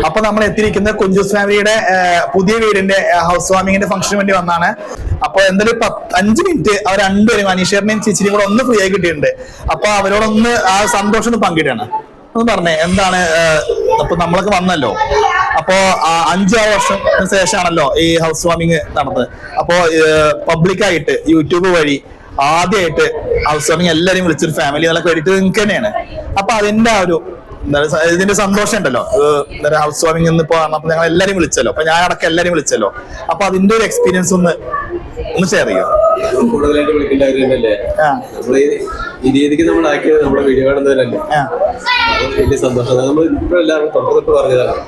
അപ്പൊ നമ്മൾ എത്തിയിരിക്കുന്നത് കുഞ്ചൂസ് ഫാമിലിയുടെ പുതിയ വീടിന്റെ ഹൗസ് വാമിങ്ങിന്റെ ഫംഗ്ഷന് വേണ്ടി വന്നാണ്. അപ്പൊ എന്തായാലും 5 മിനിറ്റ് അവർ രണ്ടുപേരും അനീഷേറിനെയും ചേച്ചിയും കൂടെ ഒന്ന് ഫ്രീ ആയി കിട്ടിയിട്ടുണ്ട്. അപ്പൊ അവരോടൊന്ന് ആ സന്തോഷം ഒന്ന് പങ്കിടുകയാണ്. ഒന്ന് പറഞ്ഞേ എന്താണ്. അപ്പൊ നമ്മളൊക്കെ വന്നല്ലോ. അപ്പോ 5-6 വർഷത്തിന് ശേഷമാണല്ലോ ഈ ഹൗസ് വാമിങ് നടന്നത്. അപ്പോ പബ്ലിക്കായിട്ട് യൂട്യൂബ് വഴി ആദ്യമായിട്ട് ഹൗസ് വാമിങ് എല്ലാവരെയും വിളിച്ചൊരു ഫാമിലി എന്നുള്ള ക്രെഡിറ്റ് നിങ്ങൾക്ക് തന്നെയാണ്. അപ്പൊ അതിന്റെ ആ ഒരു ഇതിന്റെ സന്തോഷം ഉണ്ടല്ലോ. ഹൗസ് വാമിങ് ഇന്നിപ്പോ ഞങ്ങൾ എല്ലാരും വിളിച്ചല്ലോ. അപ്പൊ ഞാൻ അടക്കം എല്ലാരും വിളിച്ചല്ലോ. അപ്പൊ അതിന്റെ ഒരു എക്സ്പീരിയൻസ് ഒന്ന് ഷെയർ ചെയ്യോ? കൂടുതലായിട്ട് വിളിക്കേണ്ടവരല്ലേ. ഈ രീതിക്ക് നമ്മൾ ആക്കിയത് നമ്മുടെ വീഡിയോ കാണുന്നവരല്ലേ. വലിയ സന്തോഷം. നമ്മൾ ഇപ്പോഴെല്ലാം തൊട്ട് പറഞ്ഞതാണ്.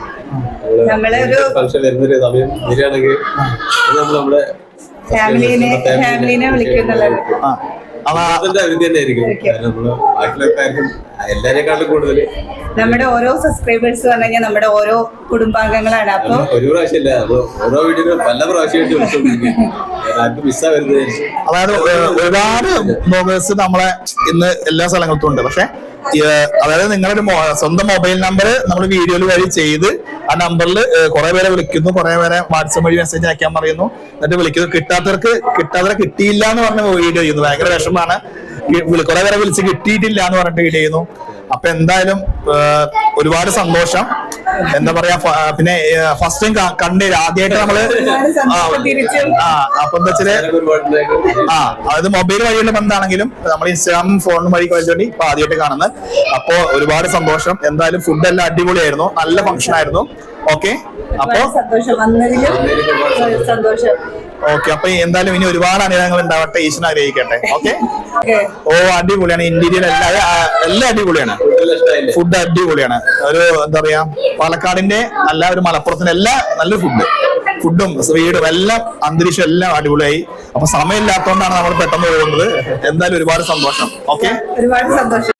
ഫംഗ്ഷൻ വരുന്നൊരു സമയം വരികയാണെങ്കിൽ നമ്മൾ നമ്മുടെ ഫാമിലിനെ വിളിക്കുന്നത് അഭിവൃദ്ധി തന്നെ ആയിരിക്കും. നമ്മള് ബാക്കിയുള്ളവർക്കാർക്കും എല്ലാരെക്കാളും കൂടുതൽ നമ്മുടെ ഓരോ സബ്സ്ക്രൈബേഴ്സ് പറഞ്ഞു കഴിഞ്ഞാൽ നമ്മുടെ ഓരോ കുടുംബാംഗങ്ങളാണ്. അപ്പൊ ഒരു പ്രാവശ്യമല്ല, ഓരോ വീഡിയോ പല പ്രാവശ്യമായിട്ട് വിളിച്ചോണ്ടിരിക്കും. ആർക്കും മിസ്സാവരുത്. അതായത് ഒരുപാട് ബ്ലോഗേഴ്സ് നമ്മളെ ഇന്ന് എല്ലാ സ്ഥലങ്ങളിലും ഉണ്ട്. പക്ഷെ അതായത് നിങ്ങളുടെ സ്വന്തം മൊബൈൽ നമ്പർ നമ്മൾ വീഡിയോയിൽ വഴി ചെയ്ത് ആ നമ്പറിൽ കുറെ പേരെ വിളിക്കുന്നു, കുറെ പേരെ വാട്സാപ്പ് വഴി മെസ്സേജ് അയക്കാൻ പറയുന്നു, എന്നിട്ട് വിളിക്കുന്നു. കിട്ടാത്തവരെ കിട്ടിയില്ല എന്ന് പറഞ്ഞ വീഡിയോ ചെയ്യുന്നു. ഭയങ്കര വിഷമാണ്. കുറെ പേരെ വിളിച്ച് കിട്ടിയിട്ടില്ല എന്ന് പറഞ്ഞിട്ട് വീഡിയോ ചെയ്യുന്നു. അപ്പൊ എന്തായാലും ഒരുപാട് സന്തോഷം. എന്താ പറയാ, പിന്നെ ഫസ്റ്റ് ടൈം കണ്ടില്ല, ആദ്യമായിട്ട് നമ്മള് അപ്പൊ എന്താ വെച്ചാല് അതായത് മൊബൈൽ വഴിയുള്ള ബന്ധമാണെങ്കിലും നമ്മൾ ഇൻസ്റ്റാഗ്രാം ഫോണും വഴി കഴിച്ചുകൊണ്ട് ഇപ്പൊ ആദ്യമായിട്ട് കാണുന്നത്. അപ്പൊ ഒരുപാട് സന്തോഷം. എന്തായാലും ഫുഡ് എല്ലാം അടിപൊളിയായിരുന്നു, നല്ല ഫംഗ്ഷൻ ആയിരുന്നു. ഓക്കെ, അപ്പൊ സന്തോഷം. ഓക്കെ, അപ്പൊ എന്തായാലും ഇനി ഒരുപാട് അനുഗ്രഹങ്ങൾ ഉണ്ടാവട്ടെ, ഈശ്വരൻ ആഗ്രഹിക്കട്ടെ. ഓക്കെ, ഓ അടിപൊളിയാണ്. ഇന്റീരിയർ എല്ലാം അടിപൊളിയാണ്. ഫുഡ് അടിപൊളിയാണ്. ഒരു എന്താ പറയാ, പാലക്കാടിന്റെ അല്ല ഒരു മലപ്പുറത്തിന്റെ എല്ലാ നല്ലൊരു ഫുഡും വീടും എല്ലാം അന്തരീക്ഷം എല്ലാം അടിപൊളിയായി. അപ്പൊ സമയമില്ലാത്തതുകൊണ്ടാണ് നമ്മൾ പെട്ടെന്ന് പോകുന്നത്. എന്തായാലും ഒരുപാട് സന്തോഷം. ഓക്കെ, ഒരുപാട് സന്തോഷം.